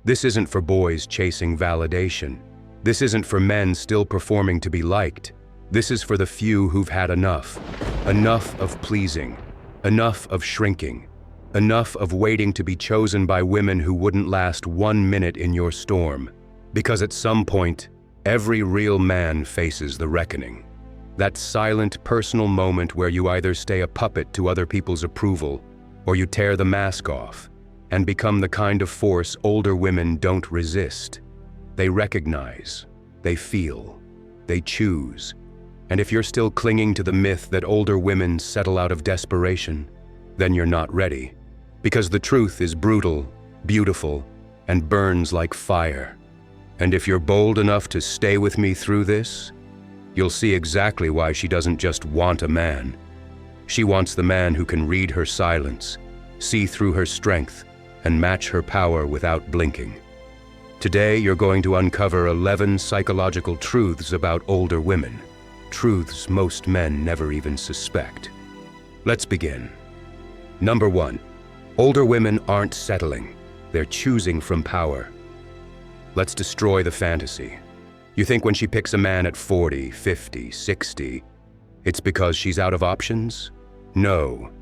This isn't for boys chasing validation. This isn't for men still performing to be liked. This is for the few who've had enough. Enough of pleasing. Enough of shrinking. Enough of waiting to be chosen by women who wouldn't last 1 minute in your storm. Because at some point, every real man faces the reckoning. That silent, personal moment where you either stay a puppet to other people's approval, or you tear the mask off and become the kind of force older women don't resist. They recognize, they feel, they choose. And if you're still clinging to the myth that older women settle out of desperation, then you're not ready. Because the truth is brutal, beautiful, and burns like fire. And if you're bold enough to stay with me through this, you'll see exactly why she doesn't just want a man. She wants the man who can read her silence, see through her strength, and match her power without blinking. Today, you're going to uncover 11 psychological truths about older women, truths most men never even suspect. Let's begin. Number 1. Older women aren't settling, they're choosing from power. Let's destroy the fantasy. You think when she picks a man at 40, 50, 60, it's because she's out of options? No.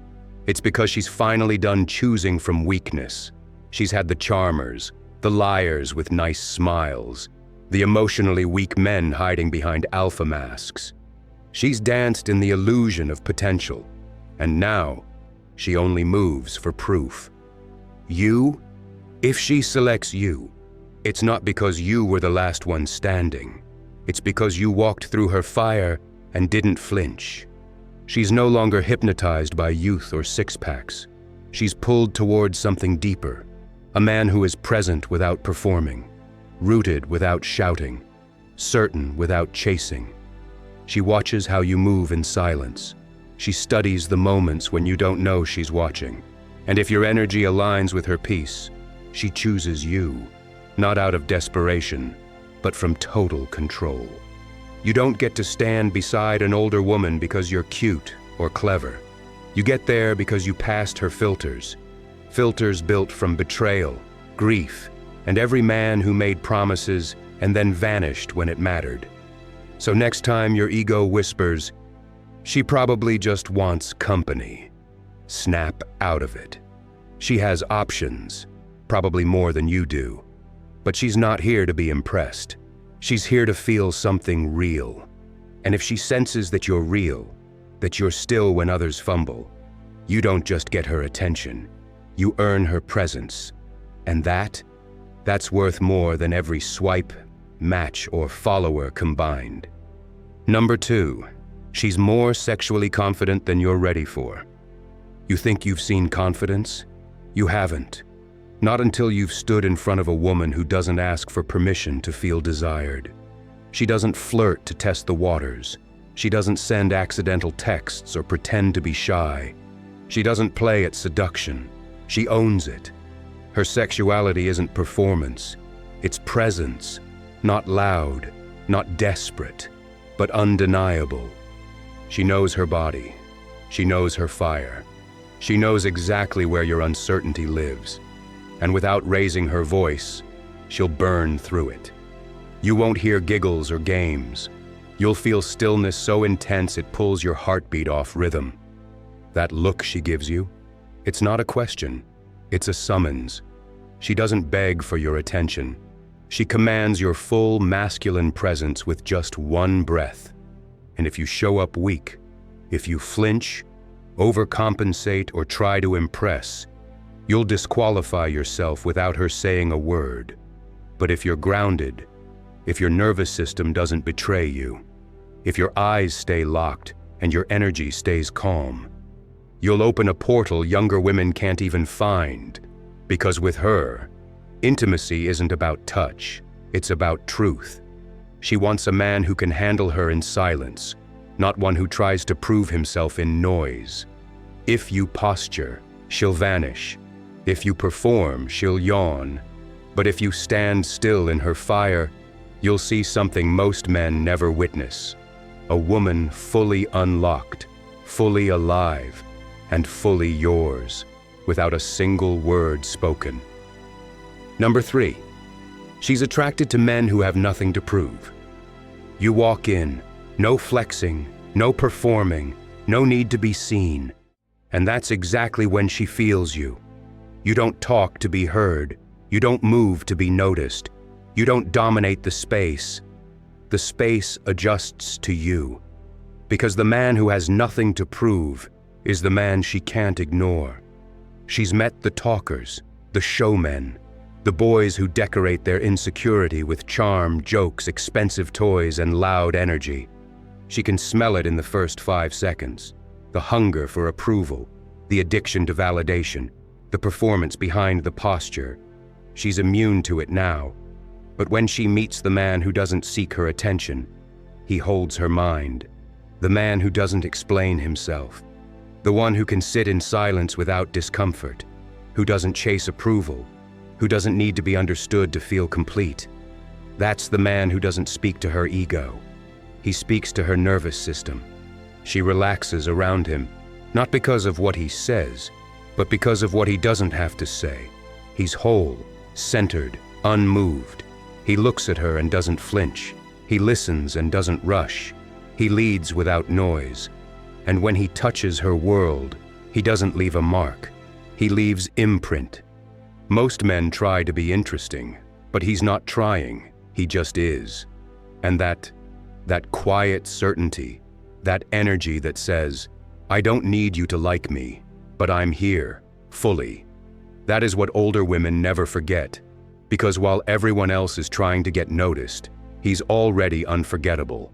It's because she's finally done choosing from weakness. She's had the charmers, the liars with nice smiles, the emotionally weak men hiding behind alpha masks. She's danced in the illusion of potential, and now she only moves for proof. You? If she selects you, it's not because you were the last one standing. It's because you walked through her fire and didn't flinch. She's no longer hypnotized by youth or six-packs. She's pulled towards something deeper, a man who is present without performing, rooted without shouting, certain without chasing. She watches how you move in silence. She studies the moments when you don't know she's watching. And if your energy aligns with her peace, she chooses you, not out of desperation, but from total control. You don't get to stand beside an older woman because you're cute or clever. You get there because you passed her filters. Filters built from betrayal, grief, and every man who made promises and then vanished when it mattered. So next time your ego whispers, she probably just wants company, snap out of it. She has options, probably more than you do. But she's not here to be impressed. She's here to feel something real. And if she senses that you're real, that you're still when others fumble, you don't just get her attention, you earn her presence. And that's worth more than every swipe, match, or follower combined. Number 2, she's more sexually confident than you're ready for. You think you've seen confidence? You haven't. Not until you've stood in front of a woman who doesn't ask for permission to feel desired. She doesn't flirt to test the waters. She doesn't send accidental texts or pretend to be shy. She doesn't play at seduction. She owns it. Her sexuality isn't performance. It's presence. Not loud, not desperate, but undeniable. She knows her body. She knows her fire. She knows exactly where your uncertainty lives. And without raising her voice, she'll burn through it. You won't hear giggles or games. You'll feel stillness so intense it pulls your heartbeat off rhythm. That look she gives you, it's not a question, it's a summons. She doesn't beg for your attention. She commands your full masculine presence with just one breath. And if you show up weak, if you flinch, overcompensate, or try to impress, you'll disqualify yourself without her saying a word. But if you're grounded, if your nervous system doesn't betray you, if your eyes stay locked and your energy stays calm, you'll open a portal younger women can't even find. Because with her, intimacy isn't about touch, it's about truth. She wants a man who can handle her in silence, not one who tries to prove himself in noise. If you posture, she'll vanish. If you perform, she'll yawn. But if you stand still in her fire, you'll see something most men never witness. A woman fully unlocked, fully alive, and fully yours, without a single word spoken. Number 3, She's attracted to men who have nothing to prove. You walk in, no flexing, no performing, no need to be seen. And that's exactly when she feels you. You don't talk to be heard. You don't move to be noticed. You don't dominate the space. The space adjusts to you. Because the man who has nothing to prove is the man she can't ignore. She's met the talkers, the showmen, the boys who decorate their insecurity with charm, jokes, expensive toys, and loud energy. She can smell it in the first 5 seconds. The hunger for approval, the addiction to validation, the performance behind the posture. She's immune to it now. But when she meets the man who doesn't seek her attention, he holds her mind. The man who doesn't explain himself. The one who can sit in silence without discomfort. Who doesn't chase approval. Who doesn't need to be understood to feel complete. That's the man who doesn't speak to her ego. He speaks to her nervous system. She relaxes around him, not because of what he says, but because of what he doesn't have to say. He's whole, centered, unmoved. He looks at her and doesn't flinch. He listens and doesn't rush. He leads without noise. And when he touches her world, he doesn't leave a mark. He leaves imprint. Most men try to be interesting, but he's not trying. He just is. And that quiet certainty, that energy that says, I don't need you to like me, but I'm here, fully. That is what older women never forget, because while everyone else is trying to get noticed, he's already unforgettable.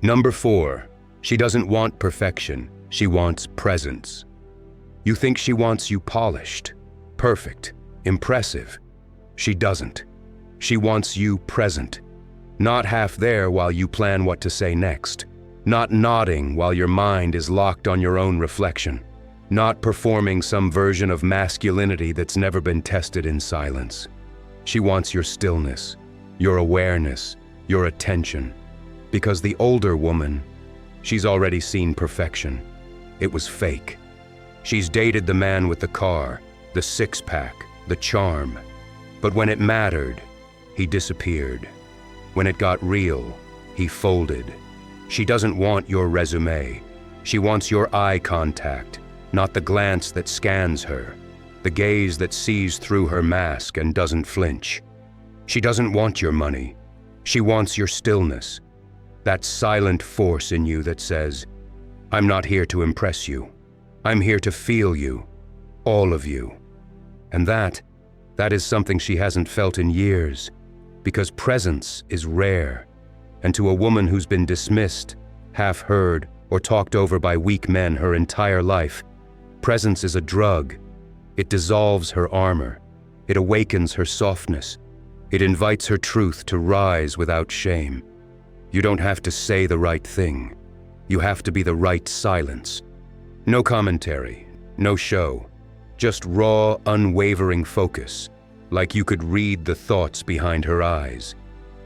Number 4, she doesn't want perfection, she wants presence. You think she wants you polished, perfect, impressive. She doesn't. She wants you present. Not half there while you plan what to say next. Not nodding while your mind is locked on your own reflection. Not performing some version of masculinity that's never been tested in silence. She wants your stillness, your awareness, your attention. Because the older woman, she's already seen perfection. It was fake. She's dated the man with the car, the six-pack, the charm. But when it mattered, he disappeared. When it got real, he folded. She doesn't want your resume. She wants your eye contact, not the glance that scans her, the gaze that sees through her mask and doesn't flinch. She doesn't want your money. She wants your stillness, that silent force in you that says, I'm not here to impress you. I'm here to feel you, all of you. And that is something she hasn't felt in years, because presence is rare. And to a woman who's been dismissed, half heard, or talked over by weak men her entire life, presence is a drug. It dissolves her armor. It awakens her softness. It invites her truth to rise without shame. You don't have to say the right thing. You have to be the right silence. No commentary, no show, just raw, unwavering focus, like you could read the thoughts behind her eyes.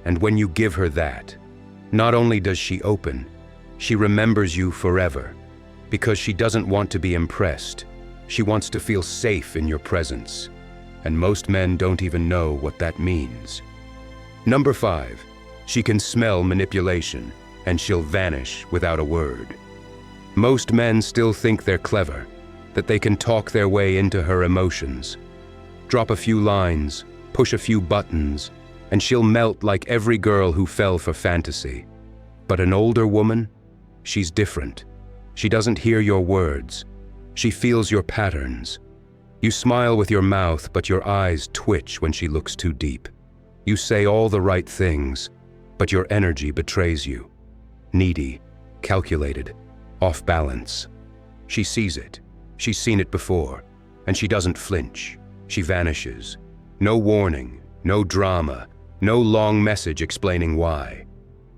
And when you give her that, not only does she open, she remembers you forever, because she doesn't want to be impressed. She wants to feel safe in your presence. And most men don't even know what that means. Number 5, she can smell manipulation, and she'll vanish without a word. Most men still think they're clever, that they can talk their way into her emotions. Drop a few lines, push a few buttons, and she'll melt like every girl who fell for fantasy. But an older woman, she's different. She doesn't hear your words. She feels your patterns. You smile with your mouth, but your eyes twitch when she looks too deep. You say all the right things, but your energy betrays you. Needy, calculated, off balance. She sees it. She's seen it before, and she doesn't flinch. She vanishes. No warning, no drama, no long message explaining why.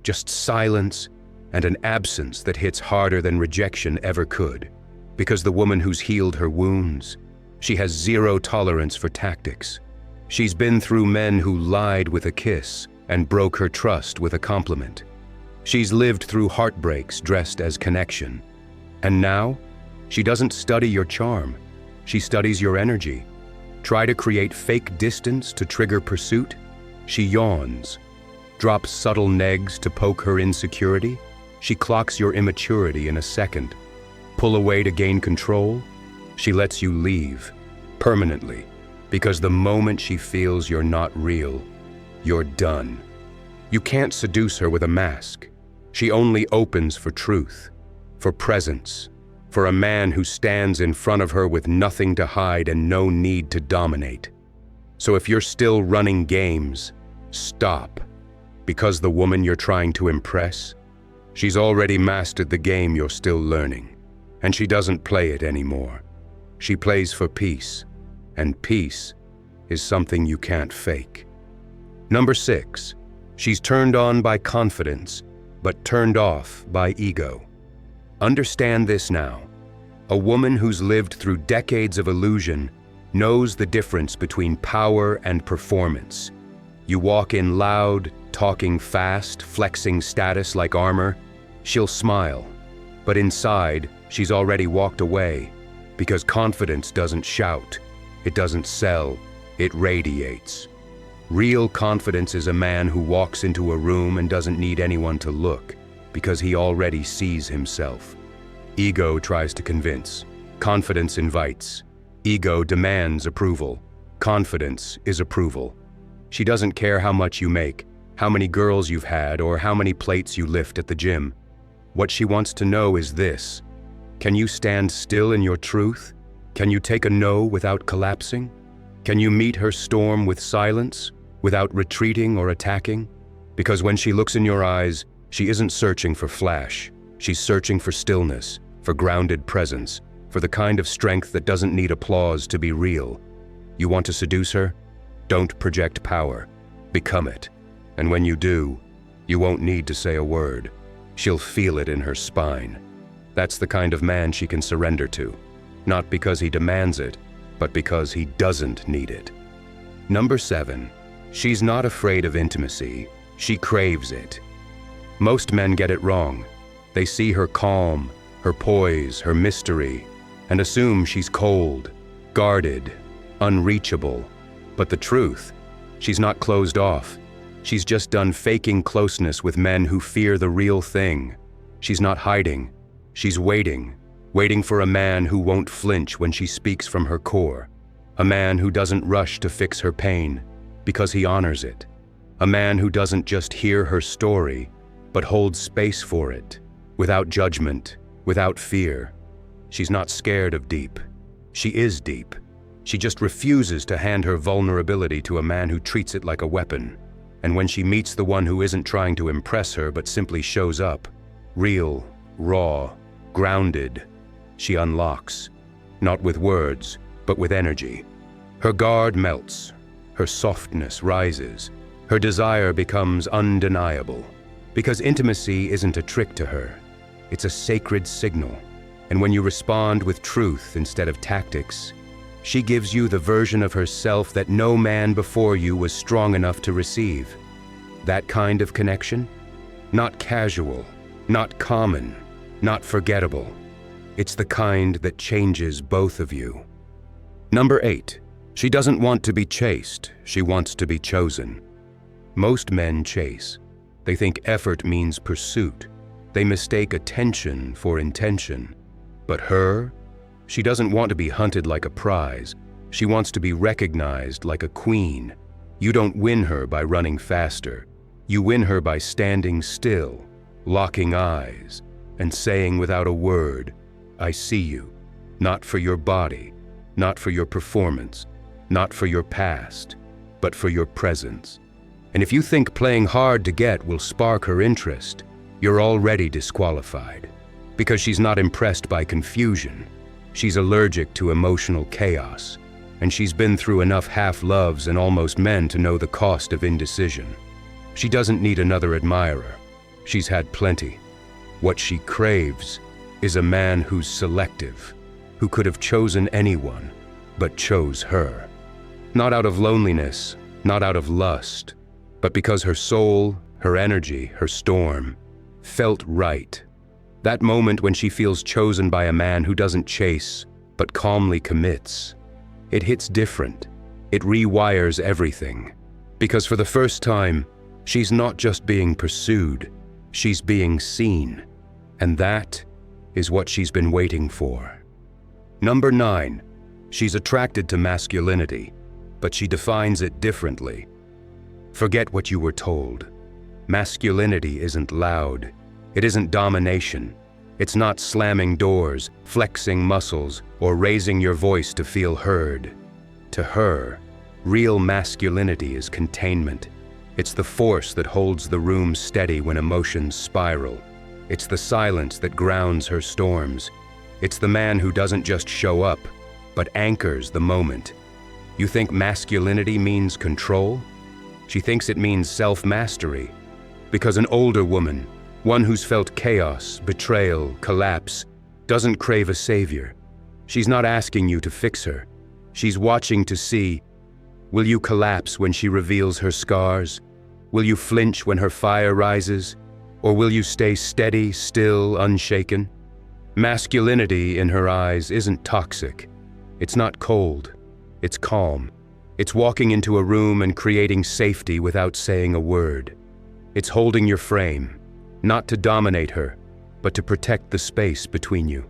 Just silence and an absence that hits harder than rejection ever could. Because the woman who's healed her wounds, she has zero tolerance for tactics. She's been through men who lied with a kiss and broke her trust with a compliment. She's lived through heartbreaks dressed as connection. And now, she doesn't study your charm. She studies your energy. Try to create fake distance to trigger pursuit, She yawns, drops subtle negs to poke her insecurity. She clocks your immaturity in a second. Pull away to gain control. She lets you leave, permanently, because the moment she feels you're not real, you're done. You can't seduce her with a mask. She only opens for truth, for presence, for a man who stands in front of her with nothing to hide and no need to dominate. So if you're still running games, stop, because the woman you're trying to impress, she's already mastered the game you're still learning, and she doesn't play it anymore. She plays for peace, and peace is something you can't fake. Number 6, she's turned on by confidence, but turned off by ego. Understand this now. A woman who's lived through decades of illusion knows the difference between power and performance. You walk in loud, talking fast, flexing status like armor, she'll smile. But inside, she's already walked away, because confidence doesn't shout, it doesn't sell, it radiates. Real confidence is a man who walks into a room and doesn't need anyone to look, because he already sees himself. Ego tries to convince. Confidence invites. Ego demands approval. Confidence is approval. She doesn't care how much you make, how many girls you've had, or how many plates you lift at the gym. What she wants to know is this: can you stand still in your truth? Can you take a no without collapsing? Can you meet her storm with silence, without retreating or attacking? Because when she looks in your eyes, she isn't searching for flash. She's searching for stillness, for grounded presence, for the kind of strength that doesn't need applause to be real. You want to seduce her? Don't project power. Become it. And when you do, you won't need to say a word. She'll feel it in her spine. That's the kind of man she can surrender to. Not because he demands it, but because he doesn't need it. Number 7, she's not afraid of intimacy. She craves it. Most men get it wrong. They see her calm, her poise, her mystery, and assume she's cold, guarded, unreachable. But the truth, she's not closed off. She's just done faking closeness with men who fear the real thing. She's not hiding. She's waiting for a man who won't flinch when she speaks from her core. A man who doesn't rush to fix her pain, because he honors it. A man who doesn't just hear her story, but holds space for it, without judgment, without fear. She's not scared of deep. She is deep. She just refuses to hand her vulnerability to a man who treats it like a weapon. And when she meets the one who isn't trying to impress her but simply shows up, real, raw, grounded, she unlocks, not with words, but with energy. Her guard melts, her softness rises, her desire becomes undeniable. Because intimacy isn't a trick to her, it's a sacred signal. And when you respond with truth instead of tactics, she gives you the version of herself that no man before you was strong enough to receive. That kind of connection? Not casual, not common, not forgettable. It's the kind that changes both of you. Number 8, she doesn't want to be chased, she wants to be chosen. Most men chase. They think effort means pursuit. They mistake attention for intention. But her? She doesn't want to be hunted like a prize. She wants to be recognized like a queen. You don't win her by running faster. You win her by standing still, locking eyes, and saying without a word, I see you. Not for your body, not for your performance, not for your past, but for your presence. And if you think playing hard to get will spark her interest, you're already disqualified. Because she's not impressed by confusion. She's allergic to emotional chaos. And she's been through enough half-loves and almost men to know the cost of indecision. She doesn't need another admirer. She's had plenty. What she craves is a man who's selective, who could have chosen anyone, but chose her. Not out of loneliness, not out of lust, but because her soul, her energy, her storm, felt right. That moment when she feels chosen by a man who doesn't chase, but calmly commits. It hits different. It rewires everything. Because for the first time, she's not just being pursued, she's being seen. And that is what she's been waiting for. Number 9, she's attracted to masculinity, but she defines it differently. Forget what you were told. Masculinity isn't loud. It isn't domination. It's not slamming doors, flexing muscles, or raising your voice to feel heard. To her, real masculinity is containment. It's the force that holds the room steady when emotions spiral. It's the silence that grounds her storms. It's the man who doesn't just show up, but anchors the moment. You think masculinity means control? She thinks it means self-mastery. Because an older woman, one who's felt chaos, betrayal, collapse, doesn't crave a savior. She's not asking you to fix her. She's watching to see, will you collapse when she reveals her scars? Will you flinch when her fire rises? Or will you stay steady, still, unshaken? Masculinity in her eyes isn't toxic. It's not cold. It's calm. It's walking into a room and creating safety without saying a word. It's holding your frame, not to dominate her, but to protect the space between you.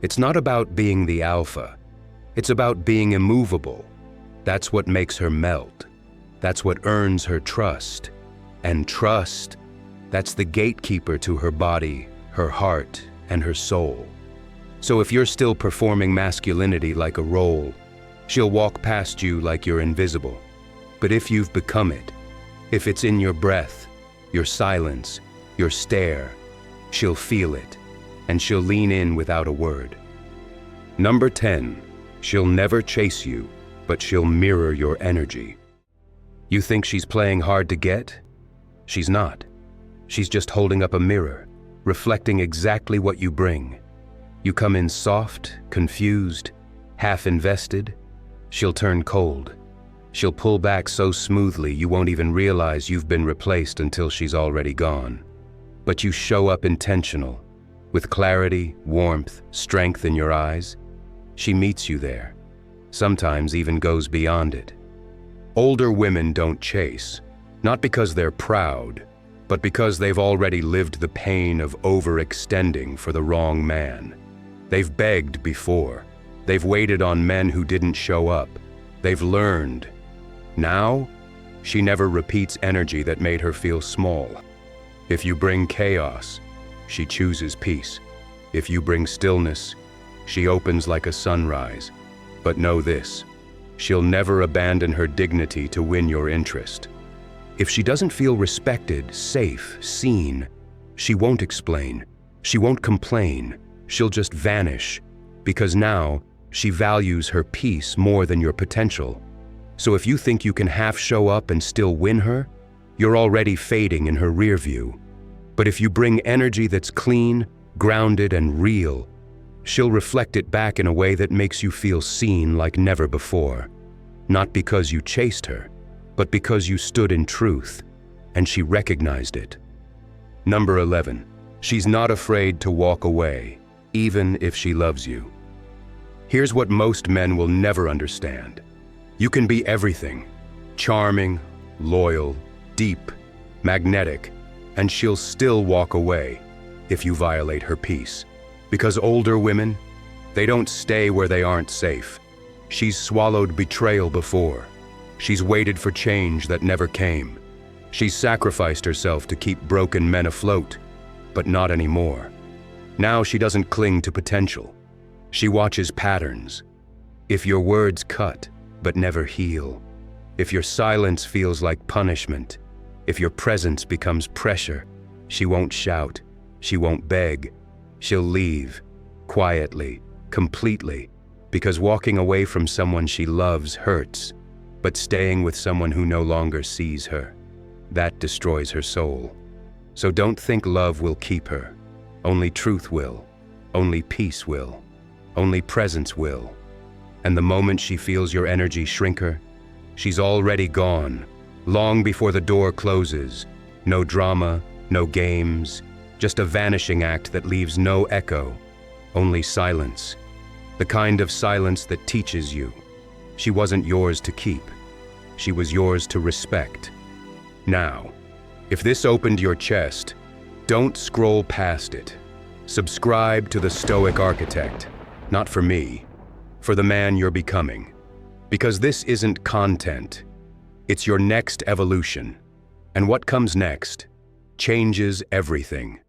It's not about being the alpha. It's about being immovable. That's what makes her melt. That's what earns her trust. And trust, that's the gatekeeper to her body, her heart, and her soul. So if you're still performing masculinity like a role, she'll walk past you like you're invisible. But if you've become it, if it's in your breath, your silence, your stare, she'll feel it, and she'll lean in without a word. Number 10, she'll never chase you, but she'll mirror your energy. You think she's playing hard to get? She's not. She's just holding up a mirror, reflecting exactly what you bring. You come in soft, confused, half invested, she'll turn cold. She'll pull back so smoothly you won't even realize you've been replaced until she's already gone. But you show up intentional, with clarity, warmth, strength in your eyes. She meets you there, sometimes even goes beyond it. Older women don't chase, not because they're proud, but because they've already lived the pain of overextending for the wrong man. They've begged before. They've waited on men who didn't show up. They've learned. Now, she never repeats energy that made her feel small. If you bring chaos, she chooses peace. If you bring stillness, she opens like a sunrise. But know this, she'll never abandon her dignity to win your interest. If she doesn't feel respected, safe, seen, she won't explain. She won't complain. She'll just vanish, because now she values her peace more than your potential. So if you think you can half show up and still win her, you're already fading in her rear view. But if you bring energy that's clean, grounded, and real, she'll reflect it back in a way that makes you feel seen like never before. Not because you chased her, but because you stood in truth, and she recognized it. Number 11, she's not afraid to walk away, even if she loves you. Here's what most men will never understand. You can be everything, charming, loyal, deep, magnetic, and she'll still walk away if you violate her peace. Because older women, they don't stay where they aren't safe. She's swallowed betrayal before. She's waited for change that never came. She's sacrificed herself to keep broken men afloat, but not anymore. Now she doesn't cling to potential. She watches patterns. If your words cut, but never heal, if your silence feels like punishment, if your presence becomes pressure, she won't shout, she won't beg, she'll leave, quietly, completely, because walking away from someone she loves hurts, but staying with someone who no longer sees her, that destroys her soul. So don't think love will keep her. Only truth will, only peace will, only presence will. And the moment she feels your energy shrink her, she's already gone, long before the door closes. No drama, no games, just a vanishing act that leaves no echo, only silence. The kind of silence that teaches you she wasn't yours to keep. She was yours to respect. Now, if this opened your chest, don't scroll past it. Subscribe to the Stoic Architect, not for me, for the man you're becoming. Because this isn't content, it's your next evolution. And what comes next changes everything.